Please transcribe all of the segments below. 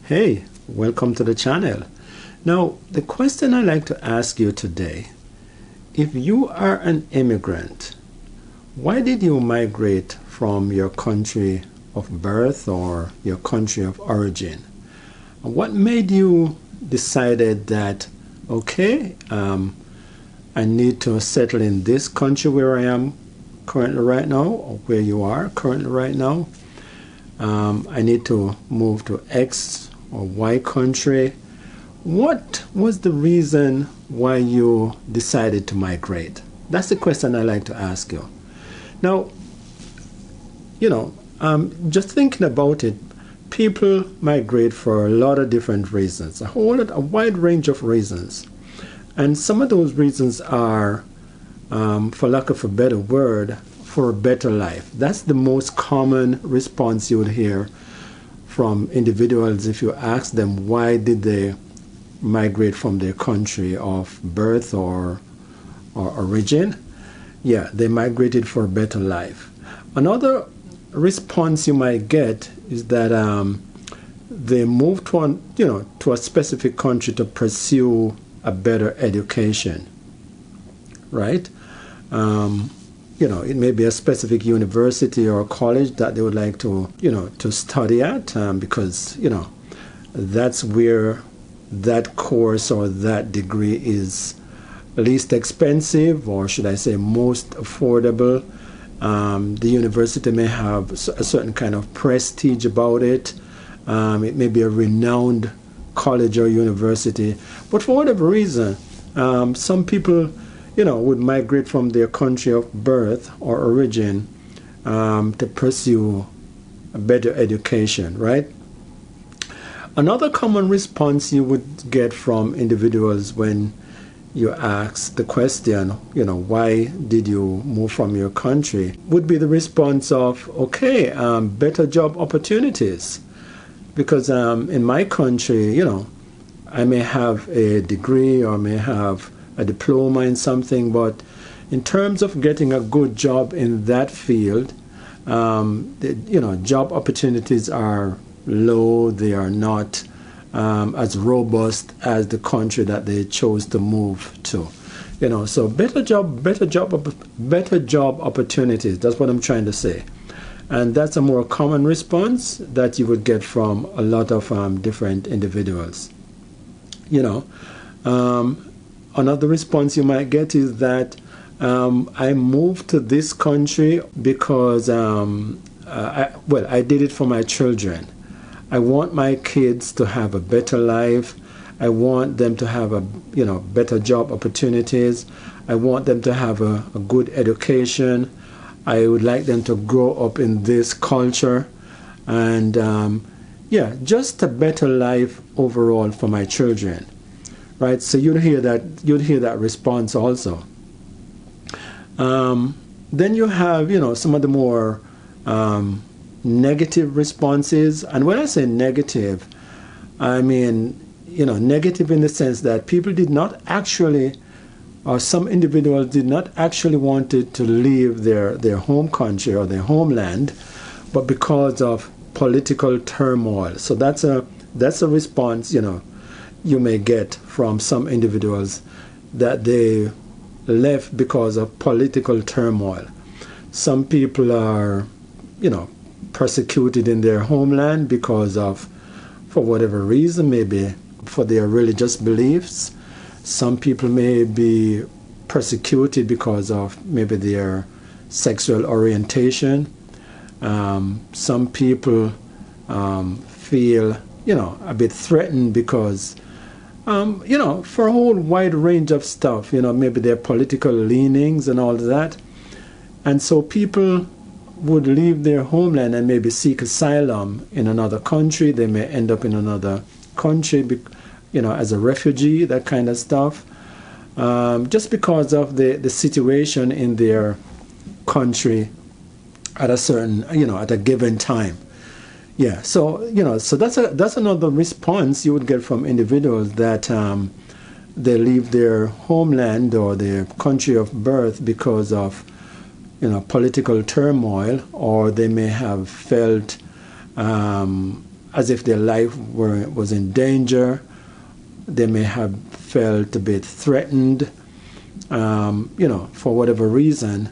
Hey, welcome to the channel. Now, the question I'd like to ask you today, if you are an immigrant, why did you migrate from your country of birth or your country of origin? What made you decided that, okay, I need to settle in this country where I am currently right now, or where you are currently right now? I need to move to X or Y country. What was the reason why you decided to migrate? That's the question I like to ask you. Now, just thinking about it, people migrate for a lot of different reasons, a wide range of reasons. And some of those reasons are, for lack of a better word, for a better life. That's the most common response you would hear from individuals if you ask them why did they migrate from their country of birth or origin. Yeah, they migrated for a better life. Another response you might get is that they moved to a specific country to pursue a better education, right? It may be a specific university or college that they would like to, to study at, because, that's where that course or that degree is least expensive, or should I say most affordable. The university may have a certain kind of prestige about it. It may be a renowned college or university, but for whatever reason, some people would migrate from their country of birth or origin to pursue a better education, right? Another common response you would get from individuals when you ask the question, why did you move from your country, would be the response of, okay, better job opportunities. Because in my country, I may have a degree or may have a diploma in something, but in terms of getting a good job in that field, job opportunities are low. They are not as robust as the country that they chose to move to. So better job opportunities. That's what I'm trying to say. And that's a more common response that you would get from a lot of different individuals. Another response you might get is that I moved to this country because I did it for my children. I want my kids to have a better life. I want them to have better job opportunities. I want them to have a good education. I would like them to grow up in this culture, and just a better life overall for my children, right? So you'd hear that response also. Then you have some of the more negative responses, and when I say negative, I mean negative in the sense that people did not actually, or some individuals did not actually wanted to leave their home country or their homeland, but because of political turmoil. So that's a response you may get from some individuals, that they left because of political turmoil. Some people are persecuted in their homeland because of, for whatever reason, maybe for their religious beliefs. Some people may be persecuted because of maybe their sexual orientation. Some people feel, a bit threatened because, for a whole wide range of stuff, maybe their political leanings and all of that. And so people would leave their homeland and maybe seek asylum in another country. They may end up in another country, as a refugee, that kind of stuff, just because of the situation in their country at a certain, at a given time. Yeah, so so that's another response you would get from individuals, that they leave their homeland or their country of birth because of political turmoil, or they may have felt as if their life was in danger. They may have felt a bit threatened, for whatever reason.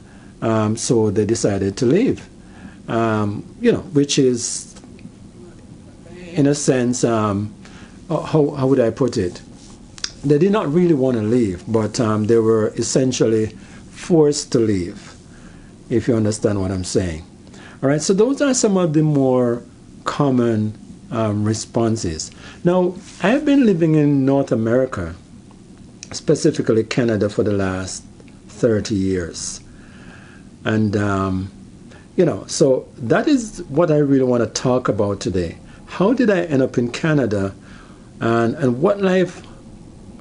So they decided to leave, which is, in a sense, how would I put it? They did not really want to leave, but they were essentially forced to leave, if you understand what I'm saying. All right, so those are some of the more common responses. Now, I've been living in North America, specifically Canada, for the last 30 years. And, so that is what I really want to talk about today. How did I end up in Canada, and what life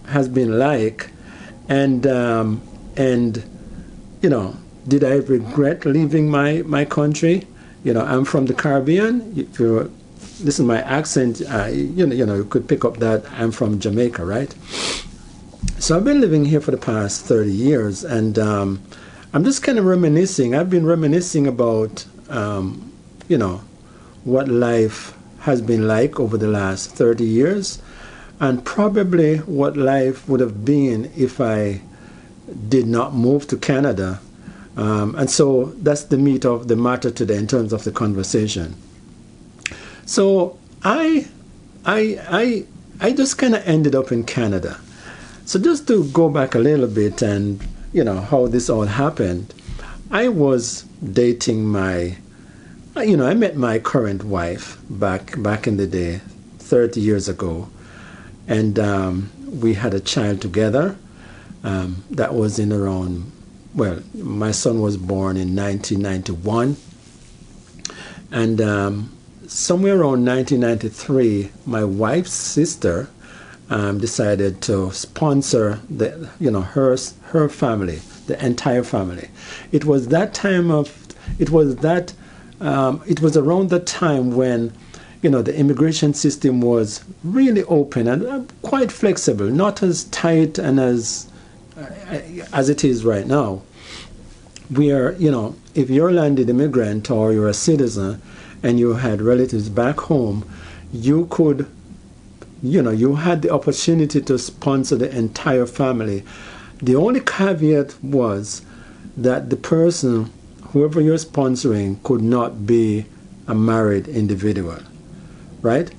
has been like, and did I regret leaving my country? I'm from the Caribbean. If you listen to my accent, you could pick up that I'm from Jamaica, right? So I've been living here for the past 30 years, and I'm just kind of reminiscing. I've been reminiscing about, what life has been like over the last 30 years, and probably what life would have been if I did not move to Canada. And so that's the meat of the matter today in terms of the conversation. So I just kind of ended up in Canada. So just to go back a little bit and how this all happened, I was dating I met my current wife back in the day, 30 years ago, and we had a child together. That was in around, my son was born in 1991, and somewhere around 1993, my wife's sister decided to sponsor her family, the entire family. It was around the time when the immigration system was really open and quite flexible, not as tight and as it is right now. Where if you're a landed immigrant or you're a citizen and you had relatives back home, you could, you had the opportunity to sponsor the entire family. The only caveat was that the person, whoever you're sponsoring, could not be a married individual, right?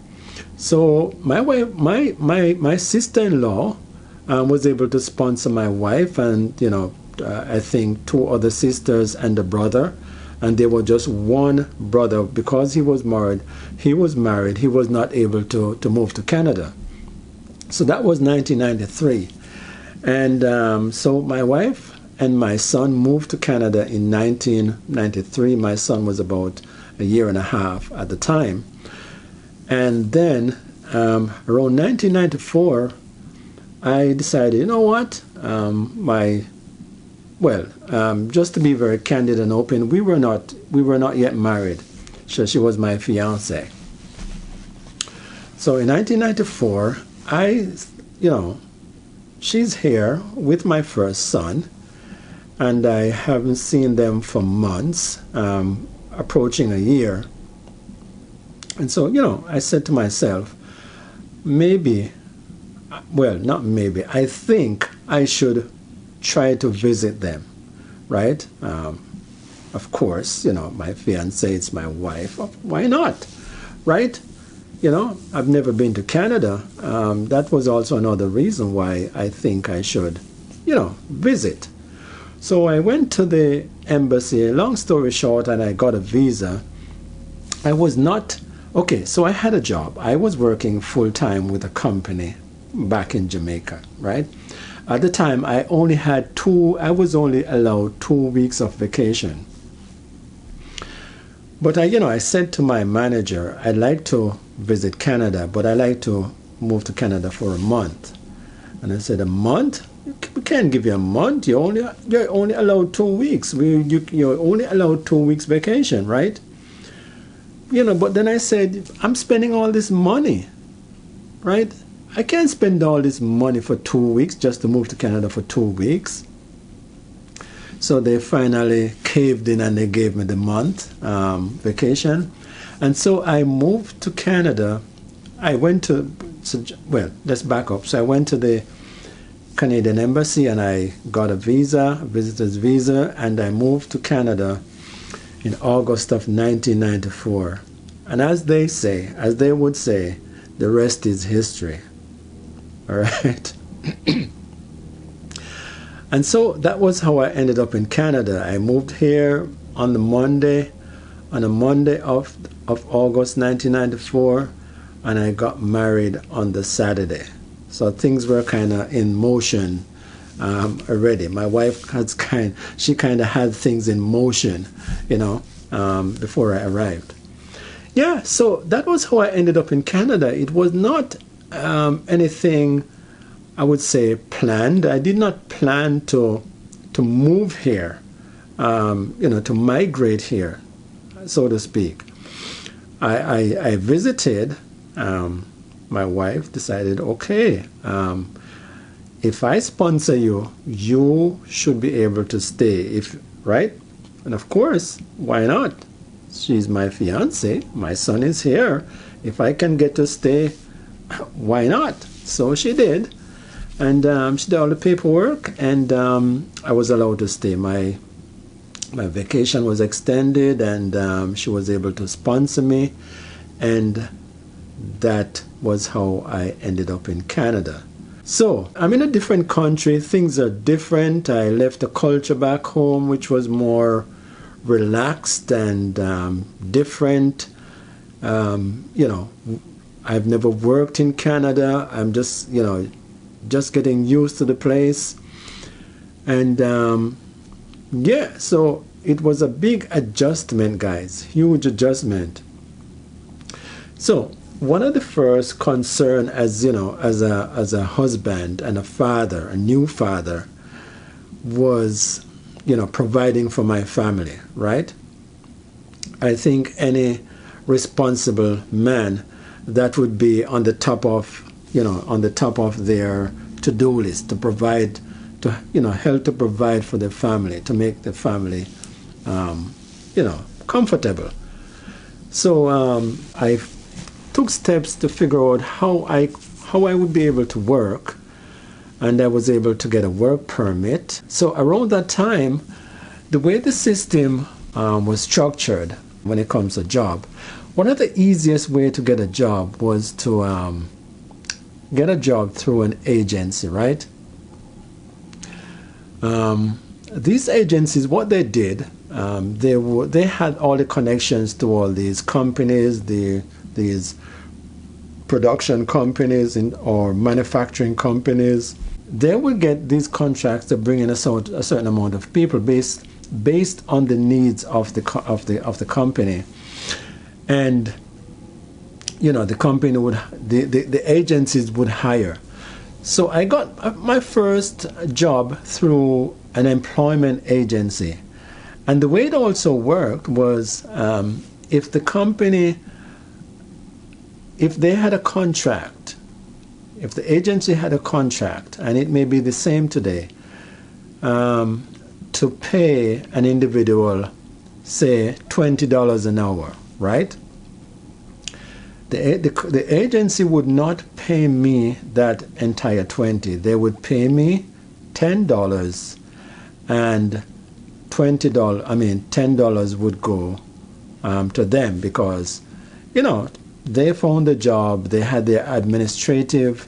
So my sister-in-law was able to sponsor my wife and I think two other sisters and a brother, and they were just one brother. Because he was married, he was not able to move to Canada. So that was 1993, and so my wife and my son moved to Canada in 1993. My son was about a year and a half at the time, and then around 1994, I decided, you know what, just to be very candid and open, we were not yet married. So she was my fiance. So in 1994, she's here with my first son, and I haven't seen them for months, approaching a year. And so, I said to myself, I think I should try to visit them, right? Of course, my fiancée, it's my wife. Why not, right? I've never been to Canada. That was also another reason why I think I should, visit. So I went to the embassy, long story short, and I got a visa. So I had a job. I was working full-time with a company back in Jamaica, right? At the time, I was only allowed 2 weeks of vacation. But I said to my manager, I'd like to visit Canada, but I'd like to move to Canada for a month. And I said, a month? We can't give you a month. You're only allowed 2 weeks. You're only allowed 2 weeks vacation, right? But then I said, I'm spending all this money, right? I can't spend all this money for 2 weeks just to move to Canada for 2 weeks. So they finally caved in and they gave me the month vacation. And so I moved to Canada. I went to, well, let's back up. So I went to the Canadian Embassy and I got a visa, a visitor's visa, and I moved to Canada in August of 1994. And as they would say, the rest is history. All right. And so that was how I ended up in Canada. I moved here on a Monday of August 1994, and I got married on the Saturday. So things were kind of in motion already. My wife she kind of had things in motion, before I arrived. Yeah, so that was how I ended up in Canada. It was not anything, I would say, planned. I did not plan to move here, to migrate here, so to speak. I visited. My wife decided, okay, if I sponsor you, you should be able to stay, right? And of course, why not? She's my fiance. My son is here. If I can get to stay, why not? So she did. And she did all the paperwork, and I was allowed to stay. My vacation was extended, and she was able to sponsor me. And that was how I ended up in Canada. So I'm in a different country. Things are different. I left the culture back home, which was more relaxed and different. I've never worked in Canada. I'm just getting used to the place. And so it was a big adjustment, guys, huge adjustment. So one of the first concern as a husband and a father, a new father, was, providing for my family, right? I think any responsible man, that would be on the top of their to-do list, to provide, to help to provide for their family, to make the family, comfortable. So I took steps to figure out how I would be able to work, and I was able to get a work permit. So around that time, the way the system was structured when it comes to job, one of the easiest way to get a job was to get a job through an agency, right? These agencies, what they did, they had all the connections to all these companies, these production companies or manufacturing companies. They would get these contracts to bring in a certain amount of people based on the needs of the company, and the company would the agencies would hire. So I got my first job through an employment agency, and the way it also worked was if the company, if they had a contract, if the agency had a contract, and it may be the same today, to pay an individual, say, $20 an hour, right? The agency would not pay me that entire 20. They would pay me $10, and $10 would go to them, because they found the job, they had their administrative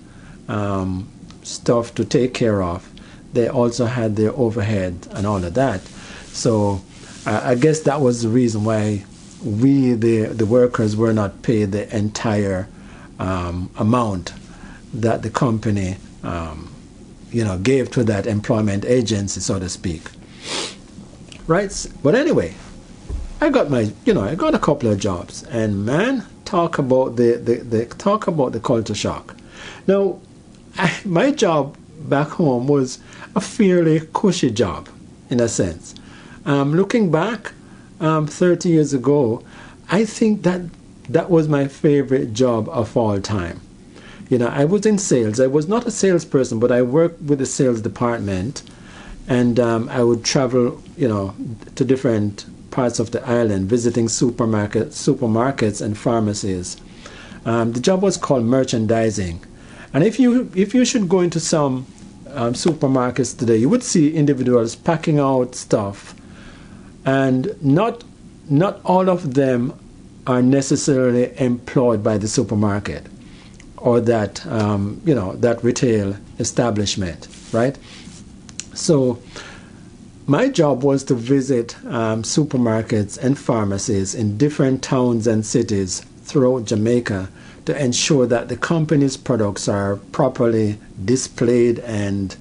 stuff to take care of. They also had their overhead and all of that. So I guess that was the reason why we, the workers, were not paid the entire amount that the company gave to that employment agency, so to speak. Right? But anyway, I got I got a couple of jobs, and man, talk about the culture shock. Now, my job back home was a fairly cushy job, in a sense. Looking back, 30 years ago, I think that was my favorite job of all time. I was in sales. I was not a salesperson, but I worked with the sales department, and I would travel, to different parts of the island, visiting supermarkets and pharmacies. The job was called merchandising. And if you should go into some supermarkets today, you would see individuals packing out stuff, and not all of them are necessarily employed by the supermarket or that that retail establishment, right? So my job was to visit supermarkets and pharmacies in different towns and cities throughout Jamaica to ensure that the company's products are properly displayed and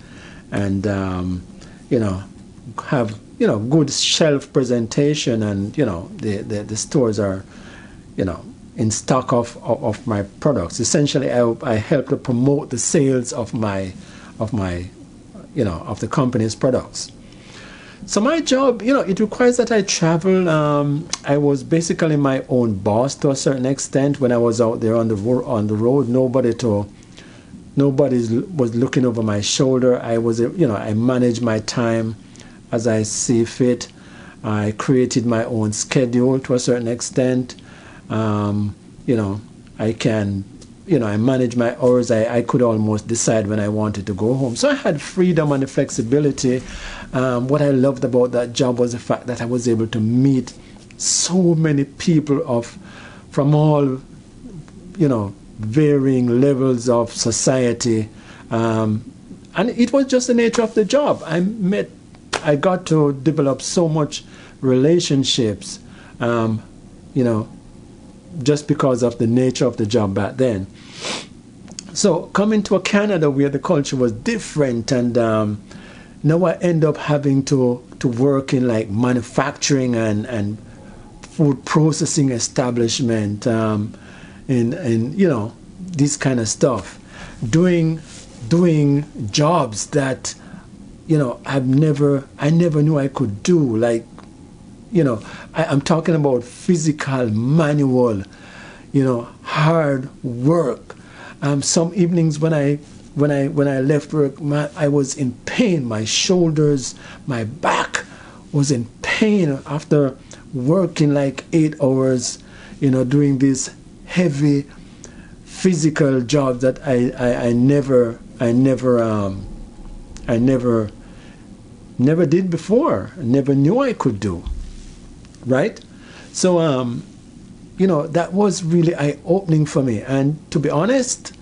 have good shelf presentation, and the stores are in stock of my products. Essentially, I help to promote the sales of the company's products. So my job, it requires that I travel. I was basically my own boss to a certain extent when I was out there on the road. Nobody was looking over my shoulder. I managed my time as I see fit. I created my own schedule to a certain extent. I manage my hours. I could almost decide when I wanted to go home. So I had freedom and the flexibility. What I loved about that job was the fact that I was able to meet so many people from all, varying levels of society. And it was just the nature of the job. I got to develop so much relationships, just because of the nature of the job back then. So coming to Canada where the culture was different, and now I end up having to work in like manufacturing and food processing establishment, in this kind of stuff, doing jobs that I never knew I could do, like I'm talking about physical, manual, hard work. Some evenings when I left work, I was in pain. My shoulders, my back was in pain after working like 8 hours, doing these heavy physical jobs that I never did before. I never knew I could do. Right? So, that was really eye-opening for me. And to be honest,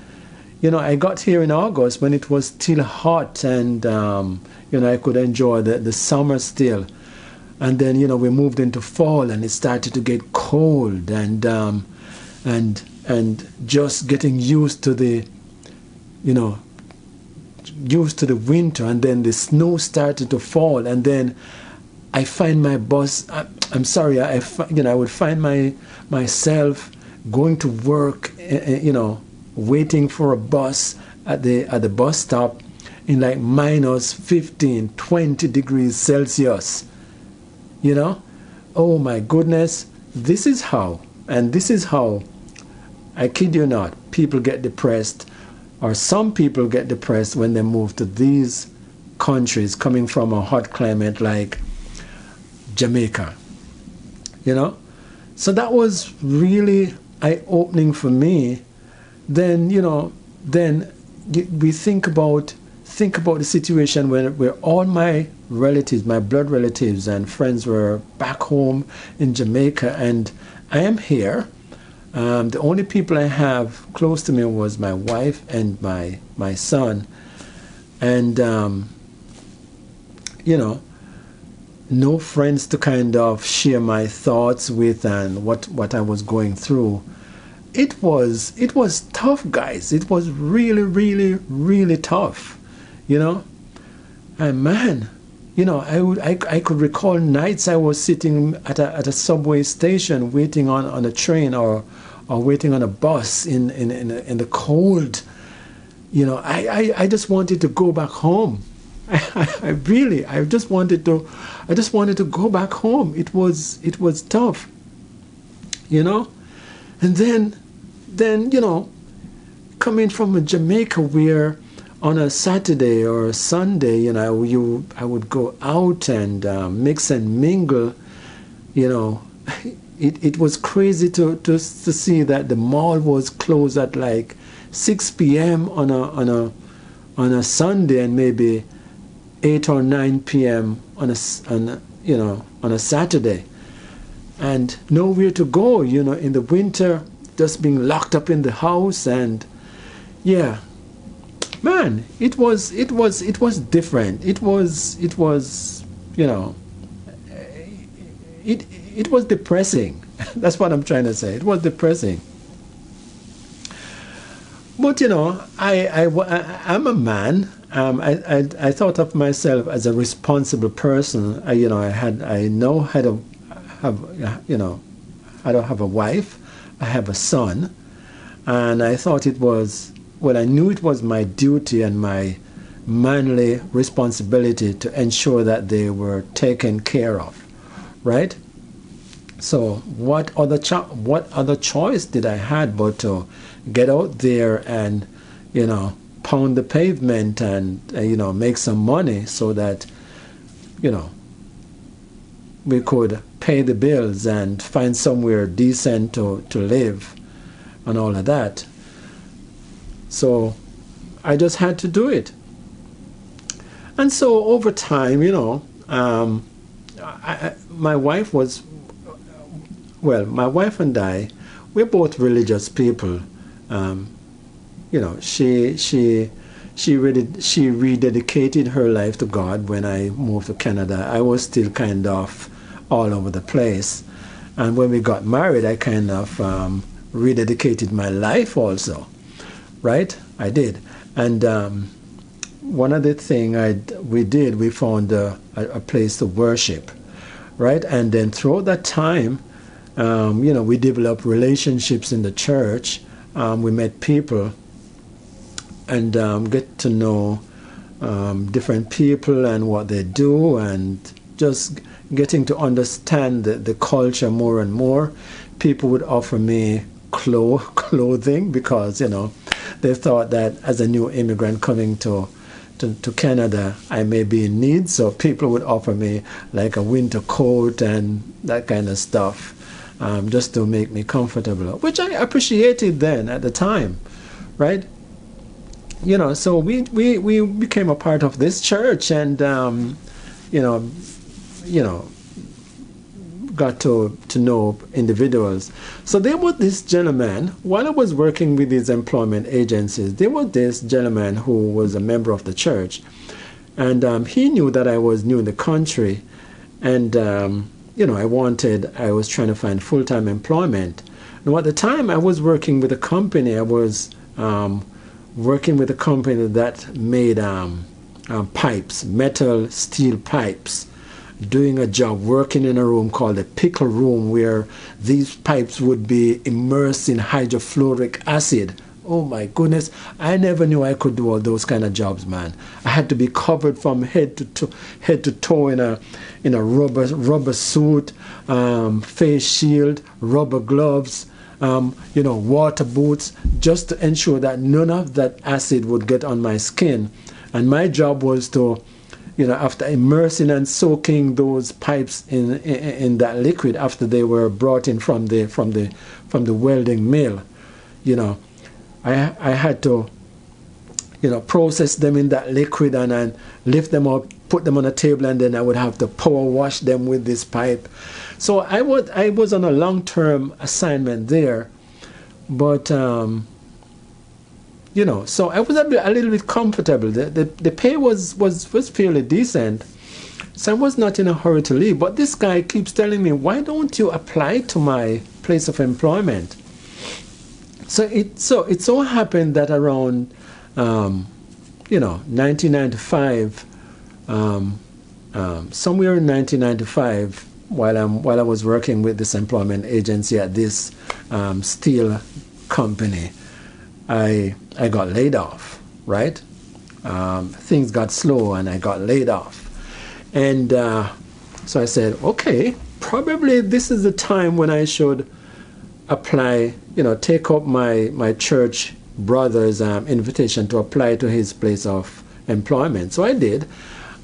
I got here in August when it was still hot, and, I could enjoy the summer still. And then, we moved into fall, and it started to get cold, and just getting used to the winter, and then the snow started to fall, and then I find my bus. I'm sorry. I would find myself going to work, waiting for a bus at the bus stop in like minus 15, 20 degrees Celsius. Oh my goodness. This is how I kid you not, people get depressed, or some people get depressed when they move to these countries coming from a hot climate like Jamaica. So that was really eye-opening for me. Then we think about the situation where all my relatives, my blood relatives and friends were back home in Jamaica, and I am here. The only people I have close to me was my wife and my son, and no friends to kind of share my thoughts with and what I was going through. It was tough, guys. It was really, really, really tough, And man, I could recall nights I was sitting at a subway station waiting on a train or waiting on a bus in the cold. I just wanted to go back home. I just wanted to go back home. It was tough, and then coming from Jamaica where on a Saturday or a Sunday, I would go out and mix and mingle you know, it was crazy to see that the mall was closed at like 6 p.m. on a Sunday, and maybe 8 or 9 p.m. on a Saturday, and nowhere to go. In the winter, just being locked up in the house. And yeah, man, it was different. It was it was depressing. That's what I'm trying to say. It was depressing. But I'm a man. I thought of myself as a responsible person. I know how to have a wife. I have a son, and I thought I knew it was my duty and my manly responsibility to ensure that they were taken care of, right? So what other choice did I had but to get out there and pound the pavement and make some money so that we could pay the bills and find somewhere decent to live and all of that. So I just had to do it. And so over time, my wife and I, we're both religious people. She rededicated her life to God when I moved to Canada. I was still kind of all over the place. And when we got married, I kind of rededicated my life also, right? I did. And one of the things we found a place to worship, right? And then throughout that time, we developed relationships in the church. We met people and get to know different people and what they do, and just getting to understand the culture more and more. People would offer me clothing because they thought that as a new immigrant coming to Canada, I may be in need, so people would offer me like a winter coat and that kind of stuff, just to make me comfortable, which I appreciated then at the time, right? So we became a part of this church, and got to know individuals. So there was this gentleman, while I was working with these employment agencies, there was this gentleman who was a member of the church, and he knew that I was new in the country, and I was trying to find full-time employment. Now at the time I was working with a company. I was working with a company that made pipes, metal steel pipes, doing a job, working in a room called the pickle room, where these pipes would be immersed in hydrofluoric acid. Oh my goodness, I never knew I could do all those kind of jobs, man. I had to be covered from head to toe in a rubber suit, face shield, rubber gloves, water boots, just to ensure that none of that acid would get on my skin. And my job was to, after immersing and soaking those pipes in that liquid after they were brought in from the welding mill, I had to, process them in that liquid and then lift them up, put them on a table, and then I would have to power wash them with this pipe. So I was on a long-term assignment there, but so I was a little bit comfortable. The pay was fairly decent, so I was not in a hurry to leave. But this guy keeps telling me, why don't you apply to my place of employment? So it so happened that around 1995, somewhere in 1995, while I was working with this employment agency at this steel company, I got laid off, right? Things got slow and I got laid off. And so I said, okay, probably this is the time when I should apply, take up my church brother's invitation to apply to his place of employment. So I did.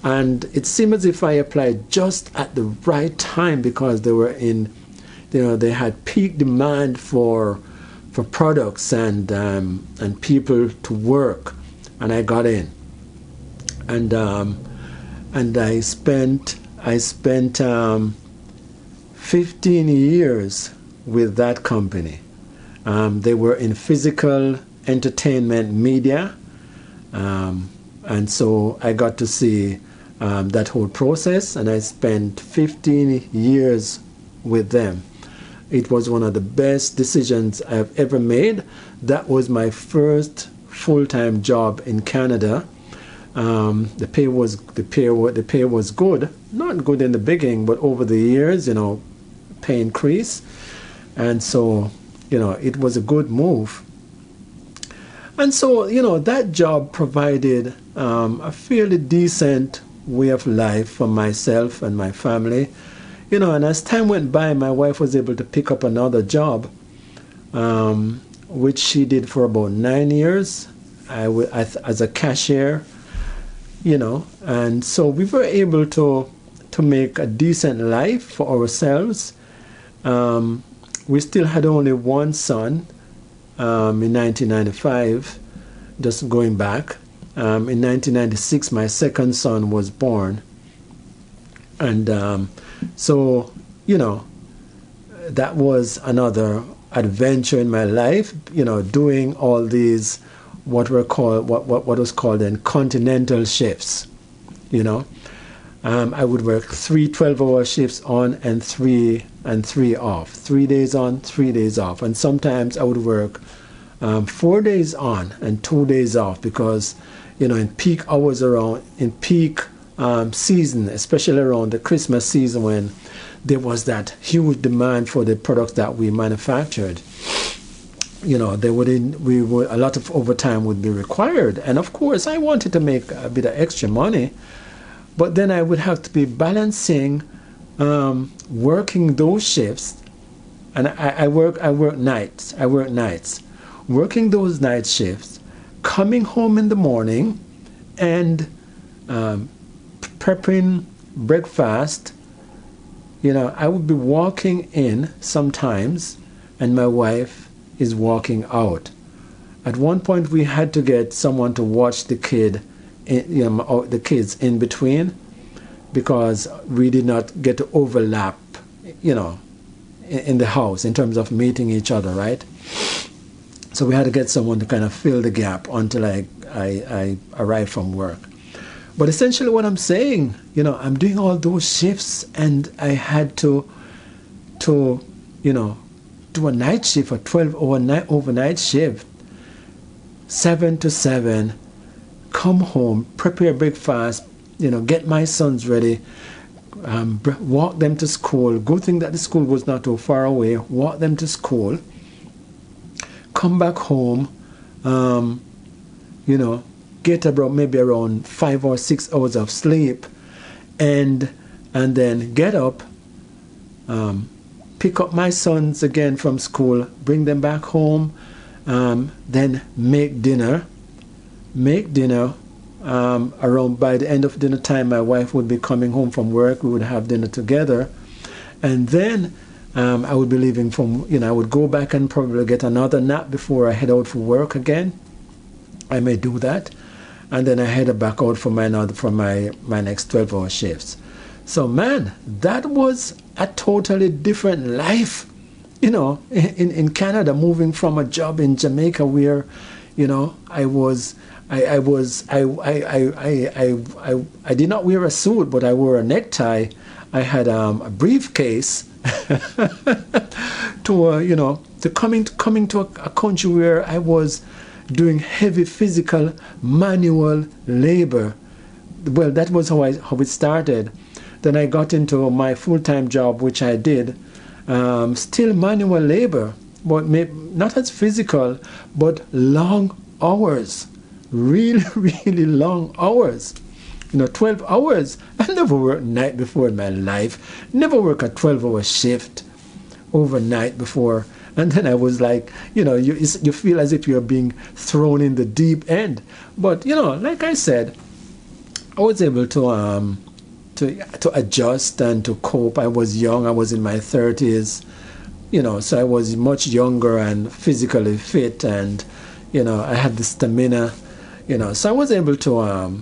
And it seemed as if I applied just at the right time because they were in, they had peak demand for products and people to work, and I got in, and I spent 15 years with that company. They were in physical entertainment media, and so I got to see that whole process, and I spent 15 years with them. It was one of the best decisions I've ever made. That was my first full-time job in Canada. The pay was good, not good in the beginning, but over the years, pay increase, and so it was a good move. And so that job provided a fairly decent way of life for myself and my family. And as time went by, my wife was able to pick up another job, which she did for about 9 years as a cashier, and so we were able to make a decent life for ourselves. We still had only one son in 1995, just going back. In 1996, my second son was born. And so, that was another adventure in my life, doing all these what was called then continental shifts. I would work 3 12-hour shifts on and three off, 3 days on, 3 days off, and sometimes I would work 4 days on and 2 days off because in peak hours in peak season, especially around the Christmas season when there was that huge demand for the products that we manufactured. A lot of overtime would be required, and of course I wanted to make a bit of extra money, but then I would have to be balancing working those shifts, and I work nights, working those night shifts, coming home in the morning, and prepping breakfast. I would be walking in sometimes, and my wife is walking out. At one point, we had to get someone to watch the kids in between, because we did not get to overlap, in the house in terms of meeting each other, right? So we had to get someone to kind of fill the gap until I arrived from work. But essentially what I'm saying, I'm doing all those shifts, and I had to do a night shift, a 12-hour overnight shift, 7 to 7, come home, prepare breakfast, get my sons ready, walk them to school, good thing that the school was not too far away, walk them to school, come back home, get maybe around 5 or 6 hours of sleep, and then get up, pick up my sons again from school, bring them back home, then make dinner. Around by the end of dinner time, my wife would be coming home from work. We would have dinner together, and then I would be leaving I would go back and probably get another nap before I head out for work again. I may do that, and then I head back out for my next 12-hour shifts. So man, that was a totally different life, in Canada, moving from a job in Jamaica where, I did not wear a suit, but I wore a necktie. I had a briefcase to coming to a country where I was doing heavy physical manual labor. Well, that was how it started. Then I got into my full-time job, which I did, still manual labor, but not as physical, but long hours, really, really long hours. 12 hours. I never worked night before in my life. Never worked a 12-hour shift overnight before. And then I was like, you feel as if you're being thrown in the deep end. But, like I said, I was able to adjust and to cope. I was young. I was in my 30s, so I was much younger and physically fit, and I had the stamina, so I was able to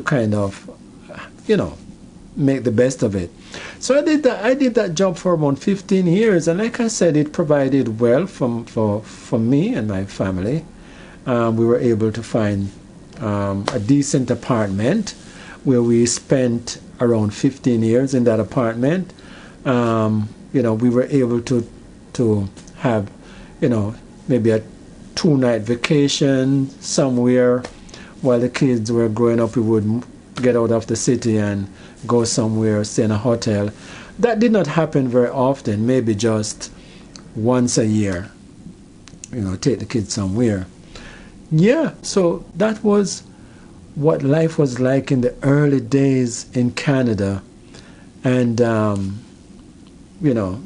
kind of make the best of it. So I did that job for around 15 years, and like I said, it provided well for me and my family. We were able to find a decent apartment where we spent around 15 years in that apartment. We were able to have, maybe a 2-night vacation somewhere while the kids were growing up. We would get out of the city and go somewhere, stay in a hotel. That did not happen very often, maybe just once a year, take the kids somewhere. Yeah, so that was what life was like in the early days in Canada, and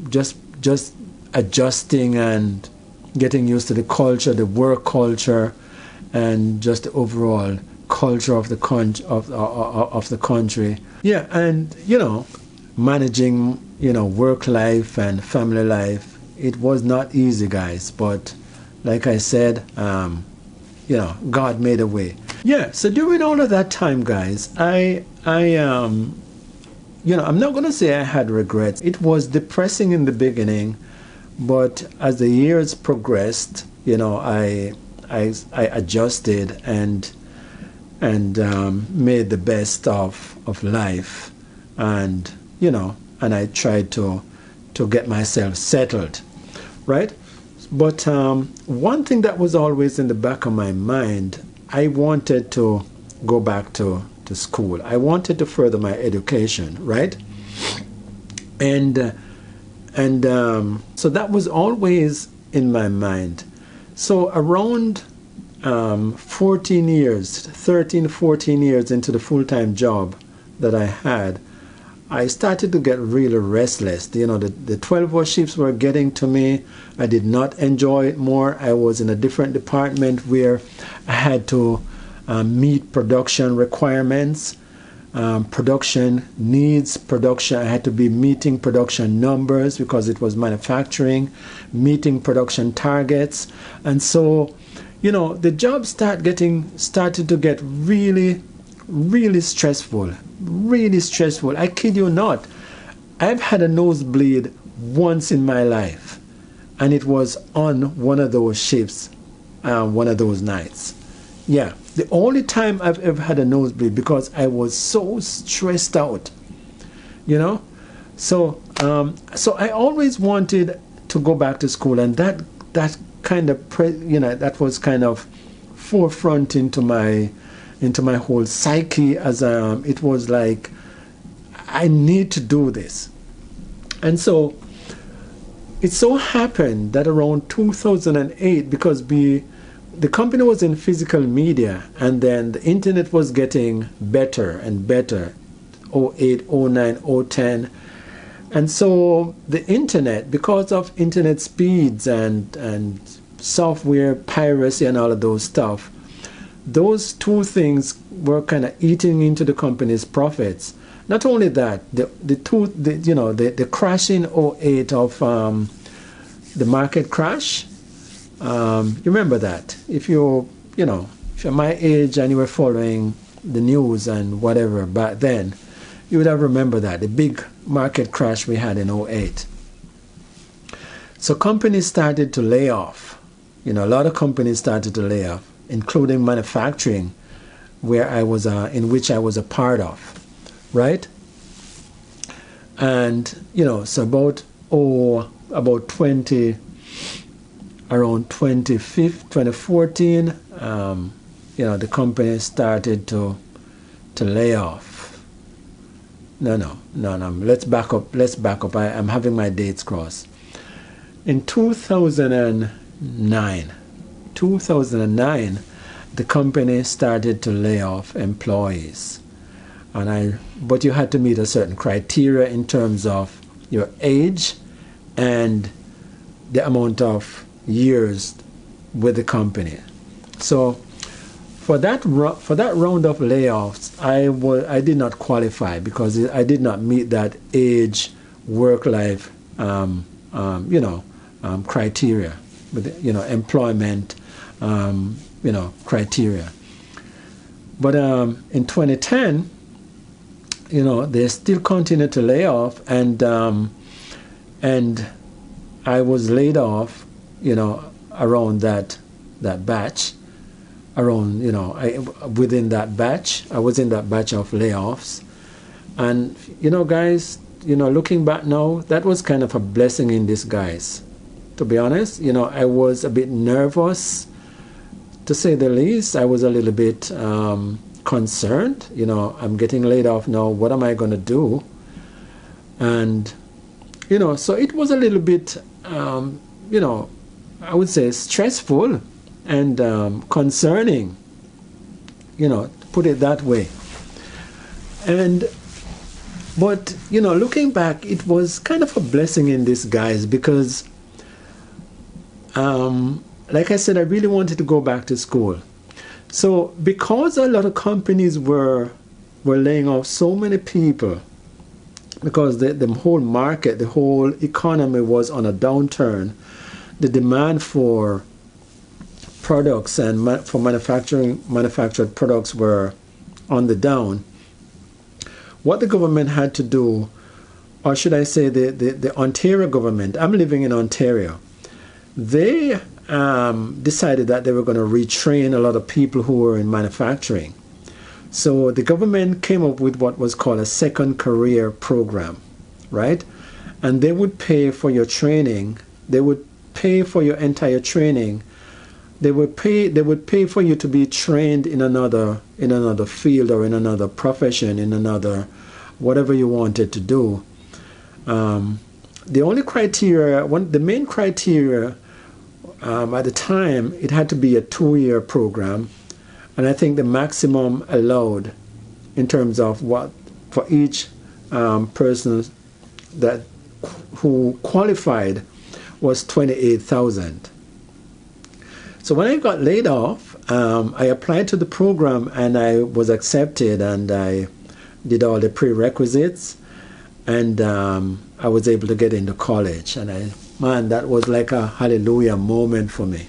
just adjusting and getting used to the culture, the work culture, and just the overall culture of the country. Yeah, and managing work life and family life. It was not easy, guys, but like I said, God made a way. Yeah, so during all of that time, guys, I'm not going to say I had regrets. It was depressing in the beginning, but as the years progressed, I adjusted and made the best of life, and I tried to get myself settled, right? But one thing that was always in the back of my mind, I wanted to go back to school. I wanted to further my education, right? And so that was always in my mind. So around 14 years into the full-time job that I had, I started to get really restless. The 12-hour shifts were getting to me. I did not enjoy it more. I was in a different department where I had to meet production requirements, production needs, I had to be meeting production numbers because it was manufacturing, meeting production targets. And so, the job started to get really, really stressful. Really stressful. I kid you not. I've had a nosebleed once in my life, and it was on one of those shifts, one of those nights. Yeah, the only time I've ever had a nosebleed, because I was so stressed out. So I always wanted to go back to school, and that kind of that was kind of forefront into my whole psyche, as it was like, I need to do this. And so it so happened that around 2008, because the company was in physical media, and then the internet was getting better and better, 08, 09, 010. And so the internet, because of internet speeds and software piracy and all of those stuff, those two things were kind of eating into the company's profits. Not only that, the crash in 08 of the market crash. You remember that? If you're my age and you were following the news and whatever back then, you would have remembered that, the big market crash we had in 08. So companies started to lay off. A lot of companies started to lay off, including manufacturing, in which I was a part of, right? And so about 2014, the company started to lay off. No. Let's back up. I'm having my dates crossed. In 2009, the company started to lay off employees, but you had to meet a certain criteria in terms of your age and the amount of years with the company. So for that round of layoffs, I did not qualify because I did not meet that age, work life, criteria, with employment, criteria. But in 2010, they still continued to lay off, and I was laid off, around that batch. Around, within that batch, I was in that batch of layoffs. And, guys, looking back now, that was kind of a blessing in disguise. To be honest, I was a bit nervous, to say the least. I was a little bit concerned. I'm getting laid off now. What am I going to do? And, so it was a little bit, I would say stressful and concerning, to put it that way. But looking back, it was kind of a blessing in disguise because, like I said, I really wanted to go back to school. So because a lot of companies were laying off so many people, because the whole market, the whole economy was on a downturn, the demand for products and for manufactured products were on the down. What the government had to do, or should I say the Ontario government, I'm living in Ontario, they decided that they were going to retrain a lot of people who were in manufacturing. So the government came up with what was called a second career program, right? And they would pay for your training. They would pay for your entire training. They would pay for you to be trained in another field or in another profession, in another whatever you wanted to do. The only criteria, the main criteria at the time, it had to be a 2-year program, and I think the maximum allowed in terms of what for each person who qualified was $28,000. So when I got laid off, I applied to the program and I was accepted, and I did all the prerequisites, and I was able to get into college. And that was like a hallelujah moment for me,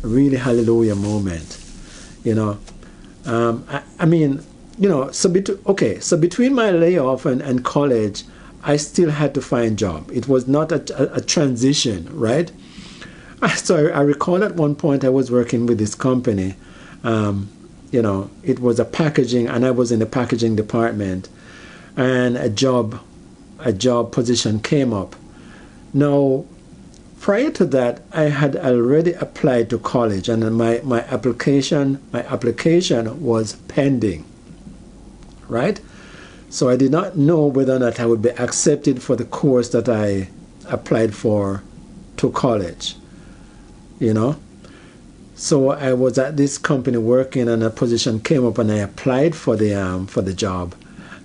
a really hallelujah moment. So between my layoff and college, I still had to find a job. It was not a transition, right? So I recall at one point I was working with this company. It was a packaging, and I was in the packaging department, and a job position came up. Now, prior to that, I had already applied to college, and my application was pending, right? So I did not know whether or not I would be accepted for the course that I applied for to college. So I was at this company working, and a position came up, and I applied for the job,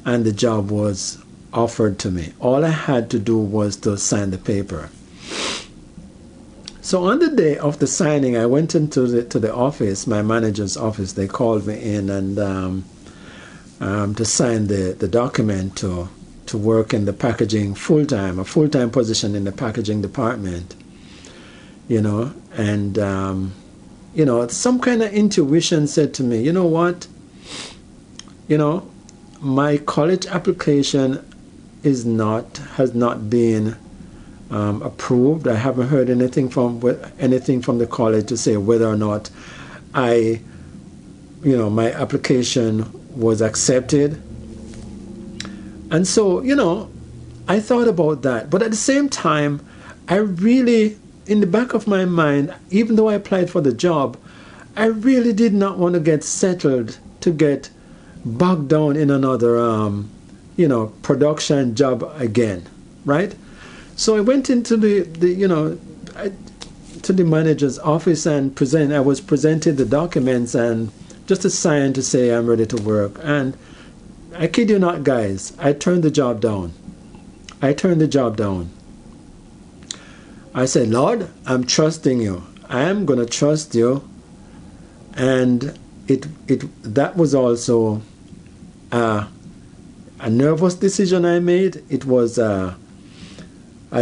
and the job was offered to me. All I had to do was to sign the paper. So on the day of the signing, I went into the office, my manager's office. They called me in and to sign the document to work in the packaging a full-time position in the packaging department. And some kind of intuition said to me, you know what, my college application has not been approved. I haven't heard anything from the college to say whether or not my application was accepted. And so, I thought about that, but at the same time, I really, in the back of my mind, even though I applied for the job, I really did not want to get settled, to get bogged down in another, production job again, right? So I went into to the manager's office and I was presented the documents and just a sign to say I'm ready to work. And I kid you not, guys, I turned the job down. I said, Lord, I'm trusting you. I am going to trust you. And that was also a nervous decision I made. It was I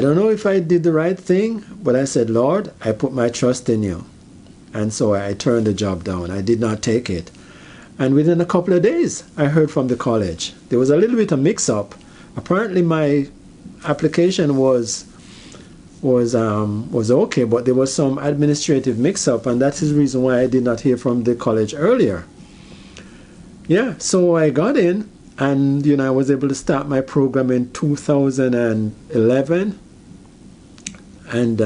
don't know if I did the right thing, but I said, Lord, I put my trust in you. And so I turned the job down. I did not take it. And within a couple of days, I heard from the college. There was a little bit of mix-up. Apparently my application was okay, but there was some administrative mix-up, and that is the reason why I did not hear from the college earlier. Yeah, so I got in, and I was able to start my program in 2011, and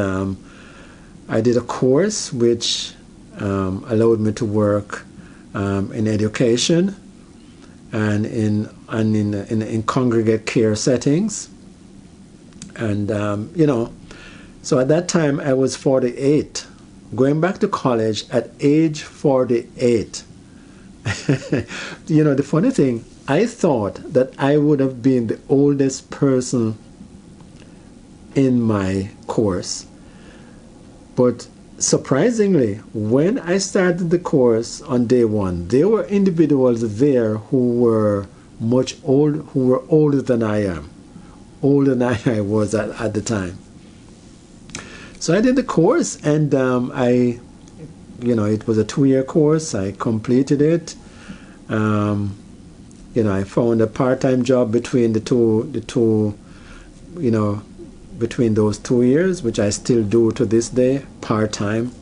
I did a course which allowed me to work in education and in congregate care settings, and so at that time I was 48, going back to college at age 48. The funny thing, I thought that I would have been the oldest person in my course, but surprisingly, when I started the course on day one, there were individuals there who were older than I am, older than I was at the time. So I did the course, and it was a 2-year course. I completed it. I found a part-time job between between those 2 years, which I still do to this day, part-time.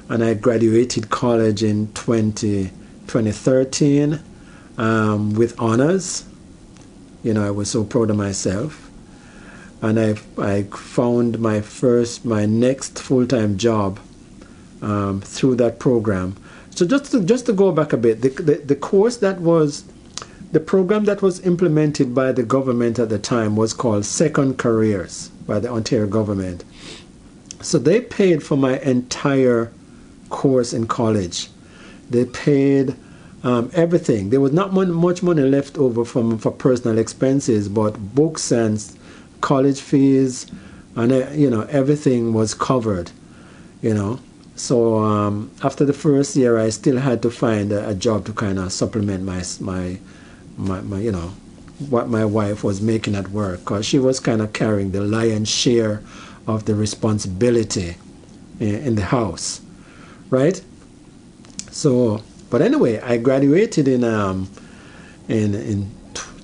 And I graduated college in 2013 with honors. I was so proud of myself. And I found my next full-time job through that program. So just to go back a bit, the program that was implemented by the government at the time was called Second Careers by the Ontario government. So they paid for my entire course in college. They paid everything. There was not much money left over for personal expenses, but books and college fees and everything was covered. So after the first year, I still had to find a job to kind of supplement my what my wife was making at work, because she was kind of carrying the lion's share of the responsibility in the house, right? So, but anyway, I graduated in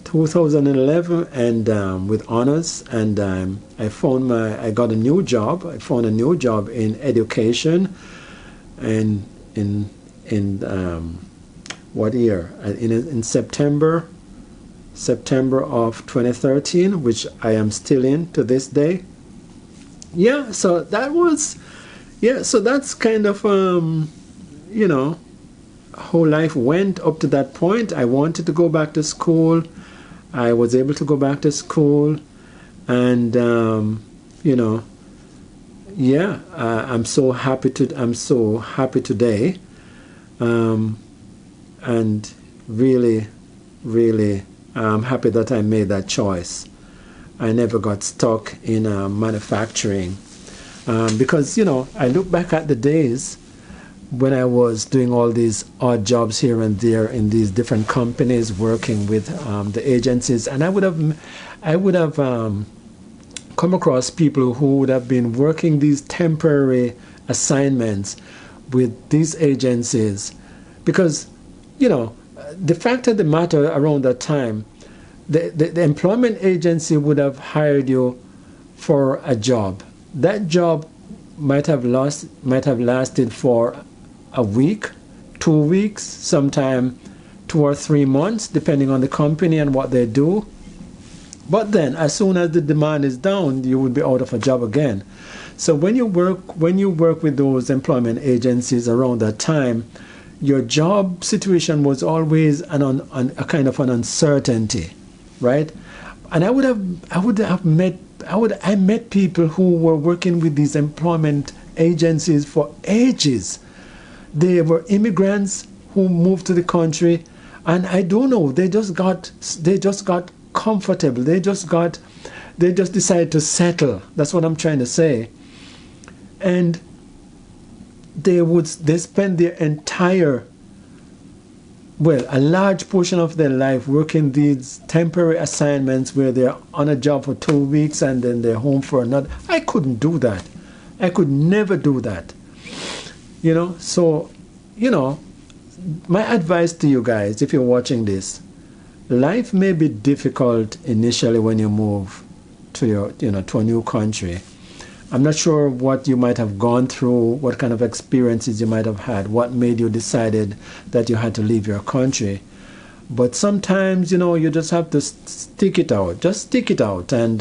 2011 and with honors, and I got a new job. I found a new job in education, and in what year? In September of 2013, which I am still in to this day. Yeah, so that's kind of how life went up to that point. I wanted to go back to school. I was able to go back to school, and I'm so happy today, and really, really, I'm happy that I made that choice. I never got stuck in manufacturing, because I look back at the days when I was doing all these odd jobs here and there in these different companies, working with the agencies, and I would have come across people who would have been working these temporary assignments with these agencies, because the fact of the matter, around that time, the employment agency would have hired you for a job. That job might have lasted for a week, 2 weeks, sometime 2 or 3 months, depending on the company and what they do. But then, as soon as the demand is down, you would be out of a job again. So when you work with those employment agencies around that time, your job situation was always a kind of an uncertainty, right? And I met people who were working with these employment agencies for ages. They were immigrants who moved to the country, and I don't know, they just got comfortable. They just decided to settle. That's what I'm trying to say. And they spend their entire well, a large portion of their life working these temporary assignments where they're on a job for 2 weeks and then they're home for another. I couldn't do that. I could never do that. So, my advice to you guys, if you're watching this, life may be difficult initially when you move to to a new country. I'm not sure what you might have gone through, what kind of experiences you might have had, what made you decided that you had to leave your country. But sometimes, you just have to stick it out. Just stick it out and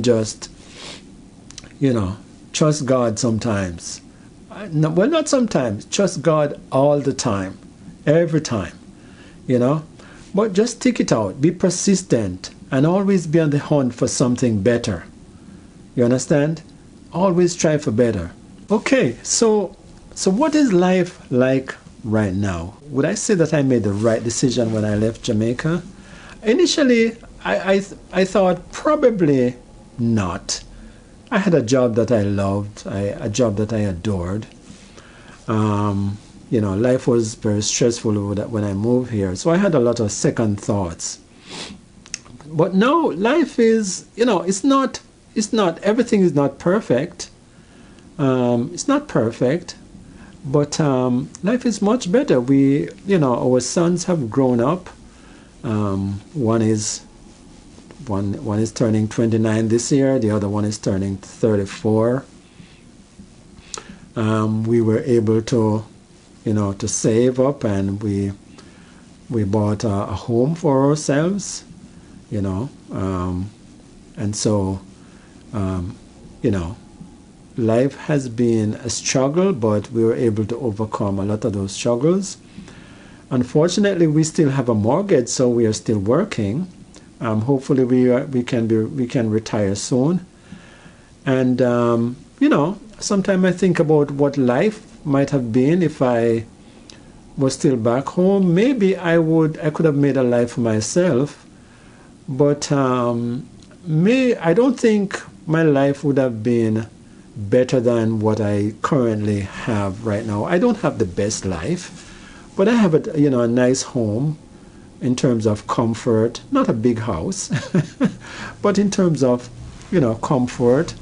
just, trust God sometimes. No, well, not sometimes. Trust God all the time, every time, But just stick it out. Be persistent and always be on the hunt for something better. You understand? Always try for better. Okay, so what is life like right now? Would I say that I made the right decision when I left Jamaica? Initially, I thought probably not. I had a job that I loved, a job that I adored. Life was very stressful when I moved here, so I had a lot of second thoughts. But now life is, it's not, everything is not perfect. It's not perfect, but life is much better. Our sons have grown up. One is turning 29 this year. The other one is turning 34. We were able to, to save up, and we bought a home for ourselves, and so, life has been a struggle, but we were able to overcome a lot of those struggles. Unfortunately, we still have a mortgage, so we are still working. Hopefully, we can retire soon. And sometimes I think about what life might have been if I was still back home. Maybe I could have made a life for myself, but I don't think my life would have been better than what I currently have right now. I don't have the best life, but I have a nice home in terms of comfort. Not a big house, but in terms of comfort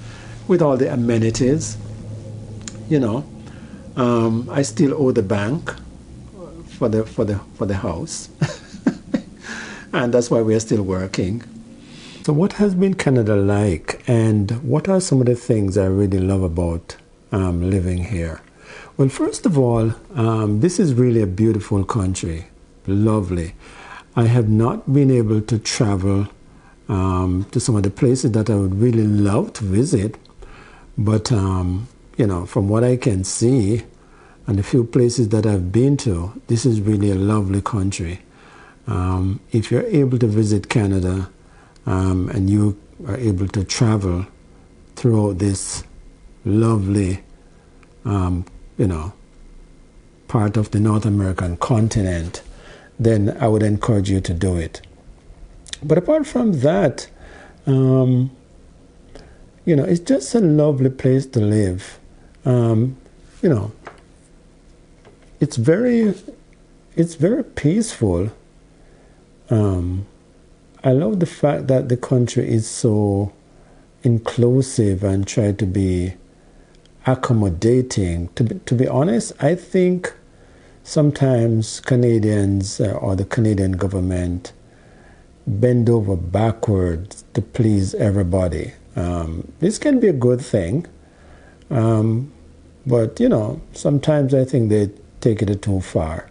with all the amenities. I still owe the bank for the house, and that's why we are still working. So what has been Canada like, and what are some of the things I really love about living here? Well, first of all, this is really a beautiful country, lovely. I have not been able to travel to some of the places that I would really love to visit, but from what I can see and the few places that I've been to, this is really a lovely country. If you're able to visit Canada, and you are able to travel throughout this lovely, part of the North American continent, then I would encourage you to do it. But apart from that, it's just a lovely place to live. It's very peaceful. I love the fact that the country is so inclusive and try to be accommodating. To be honest, I think sometimes Canadians or the Canadian government bend over backwards to please everybody. This can be a good thing, but sometimes I think they take it too far.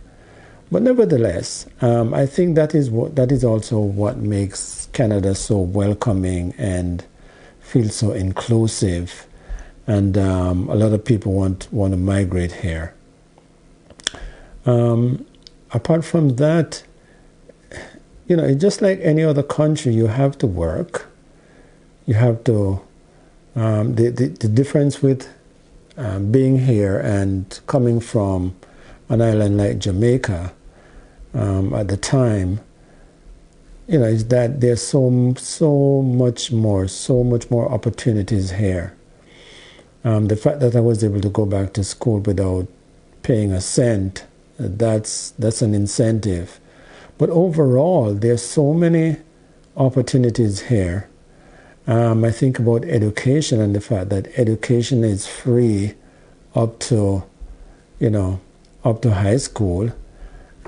But nevertheless, I think that is also what makes Canada so welcoming and feels so inclusive, and a lot of people want to migrate here. Apart from that, it's just like any other country. You have to work. You have to. The difference with being here and coming from an island like Jamaica at the time, is that there's so much more opportunities here. The fact that I was able to go back to school without paying a cent that's an incentive. But overall, there's so many opportunities here. I think about education and the fact that education is free up to, up to high school.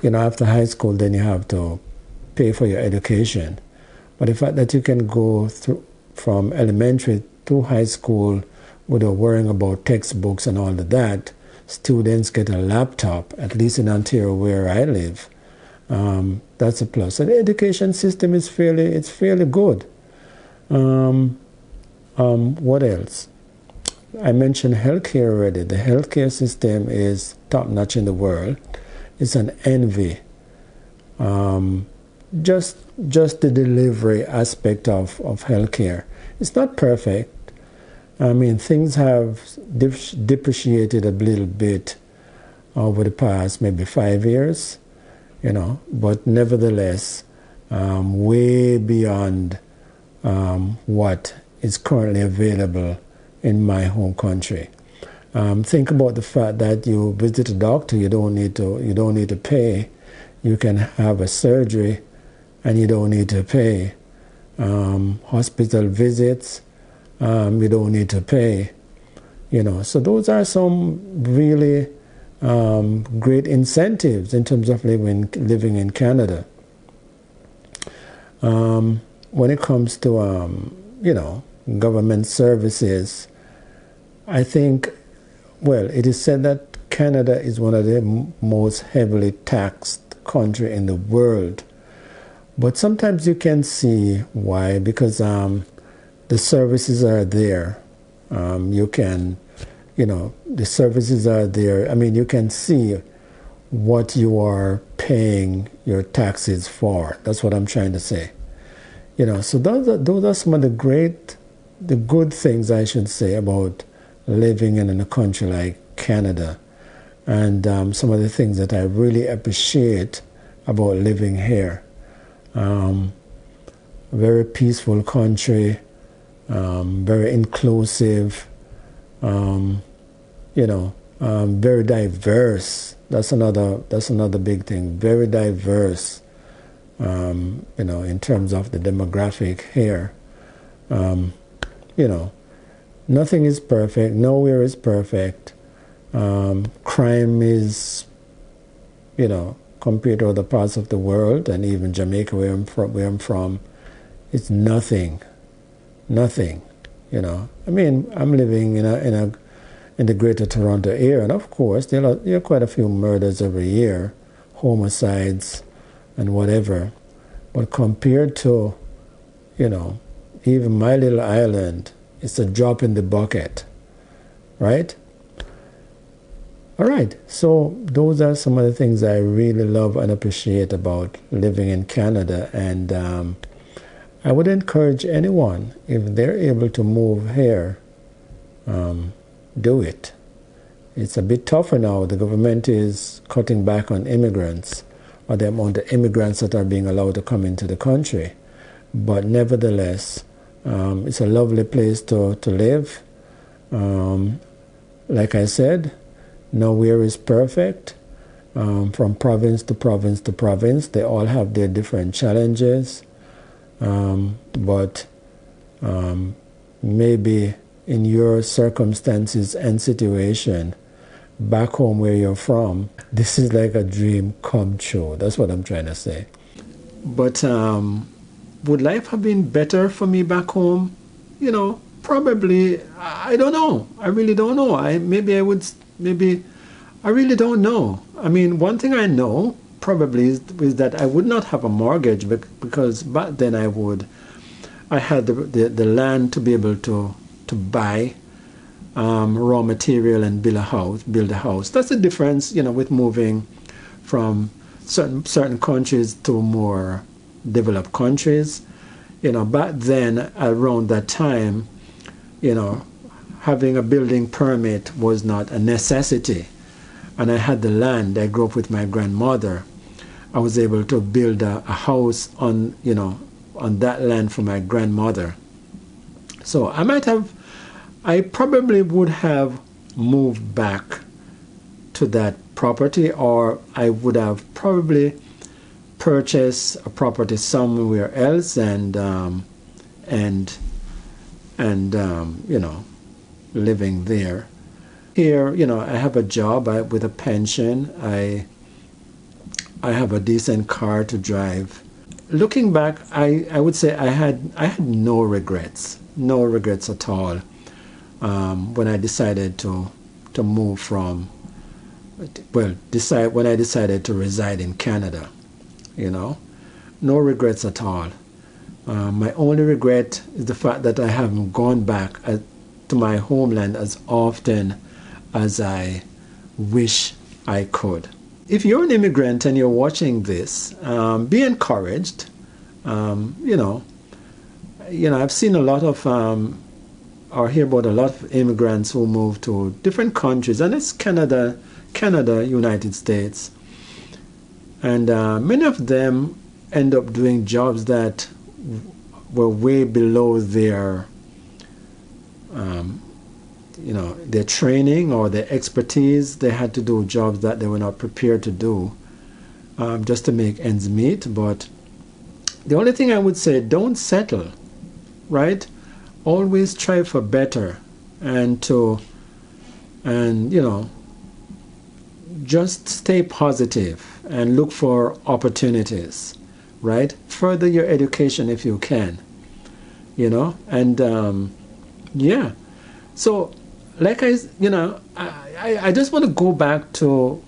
After high school, then you have to pay for your education. But the fact that you can go through from elementary to high school without worrying about textbooks and all of that, students get a laptop, at least in Ontario where I live. That's a plus. And the education system is fairly good. What else? I mentioned healthcare already. The healthcare system is top-notch in the world. It's an envy. Just the delivery aspect of healthcare. It's not perfect. I mean, things have depreciated a little bit over the past maybe 5 years, but nevertheless, way beyond what is currently available in my home country. Think about the fact that you visit a doctor, you don't need to pay. You can have a surgery, and you don't need to pay. Hospital visits, you don't need to pay. So those are some really great incentives in terms of living in Canada. When it comes to government services, I think, well, it is said that Canada is one of the most heavily taxed country in the world. But sometimes you can see why, because the services are there. The services are there. I mean, you can see what you are paying your taxes for. That's what I'm trying to say. So those are some of the good things, I should say, about living in a country like Canada, and some of the things that I really appreciate about living here. Very peaceful country, very inclusive, very diverse. That's another big thing. Very diverse, in terms of the demographic here. Nothing is perfect. Nowhere is perfect. Crime is, compared to other parts of the world, and even Jamaica, where I'm from, it's nothing. I mean, I'm living in the Greater Toronto area, and of course there are quite a few murders every year, homicides, and whatever. But compared to, even my little island, it's a drop in the bucket, right? All right, so those are some of the things I really love and appreciate about living in Canada, and I would encourage anyone, if they're able to move here, do it. It's a bit tougher now. The government is cutting back on immigrants, or the amount of immigrants that are being allowed to come into the country. But nevertheless, it's a lovely place to live. Like I said, nowhere is perfect. From province to province to province, they all have their different challenges. But maybe in your circumstances and situation, back home where you're from, this is like a dream come true. That's what I'm trying to say. But would life have been better for me back home? Probably. I don't know. I really don't know. I really don't know. I mean, one thing I know probably is that I would not have a mortgage, because back then I had the land to be able to buy raw material and build a house. That's the difference, with moving from certain countries to more developed countries. Back then, around that time, having a building permit was not a necessity. And I had the land. I grew up with my grandmother. I was able to build a house on that land for my grandmother. So I probably would have moved back to that property, or I would have probably purchased a property somewhere else and you know, living there. Here, you know, I have a job with a pension. I have a decent car to drive. Looking back, I would say I had no regrets at all when I decided to move from, well, when I decided to reside in Canada. You know, no regrets at all. My only regret is the fact that I haven't gone back to my homeland as often as I wish I could. If you're an immigrant and you're watching this, be encouraged. You know, I've seen a lot of, or hear about a lot of immigrants who move to different countries, and it's Canada, United States. And many of them end up doing jobs that were way below their, you know, their training or their expertise. They had to do jobs that they were not prepared to do just to make ends meet. But the only thing I would say, don't settle, right? Always strive for better, and you know, just stay positive and look for opportunities, right? Further your education if you can, you know, and yeah. So, like I just want to go back to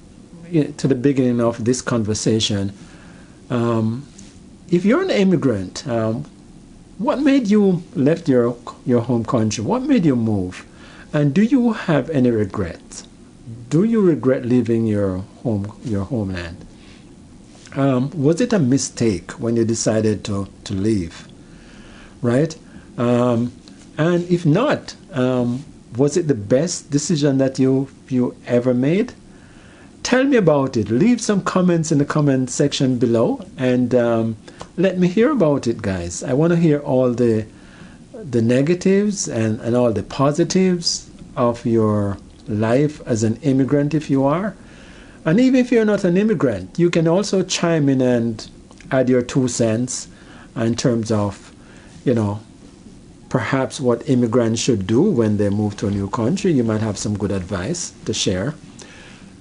the beginning of this conversation. If you're an immigrant, what made you left your home country? What made you move? And do you have any regrets? Do you regret leaving your homeland? Was it a mistake when you decided to leave? Right? And if not, was it the best decision that you ever made? Tell me about it. Leave some comments in the comment section below, and let me hear about it, guys. I want to hear all the negatives and all the positives of your life as an immigrant, if you are. And even if you're not an immigrant, you can also chime in and add your 2 cents in terms of, you know, perhaps what immigrants should do when they move to a new country. You might have some good advice to share.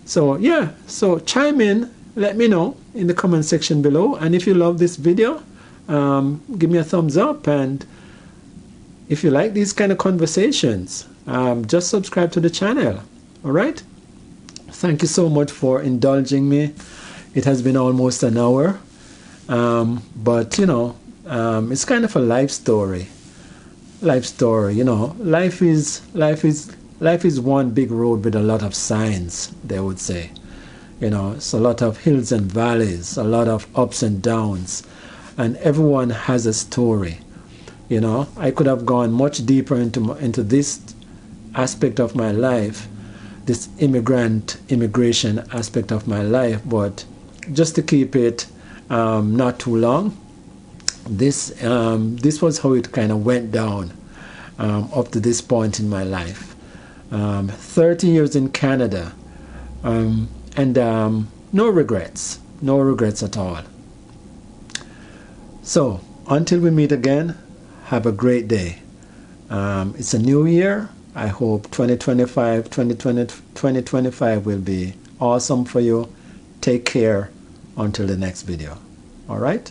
So yeah, so chime in, let me know in the comment section below. And if you love this video, give me a thumbs up. And if you like these kind of conversations, just subscribe to the channel. All right? Thank you so much for indulging me. It has been almost an hour, but you know, it's kind of a life story. You know, life is one big road with a lot of signs, they would say. You know, it's a lot of hills and valleys, a lot of ups and downs, and everyone has a story. You know, I could have gone much deeper into this aspect of my life, this immigration aspect of my life, but just to keep it not too long, this was how it kind of went down up to this point in my life. 30 years in Canada, and no regrets at all. So until we meet again, have a great day. It's a new year. I hope 2025 will be awesome for you. Take care until the next video. All right?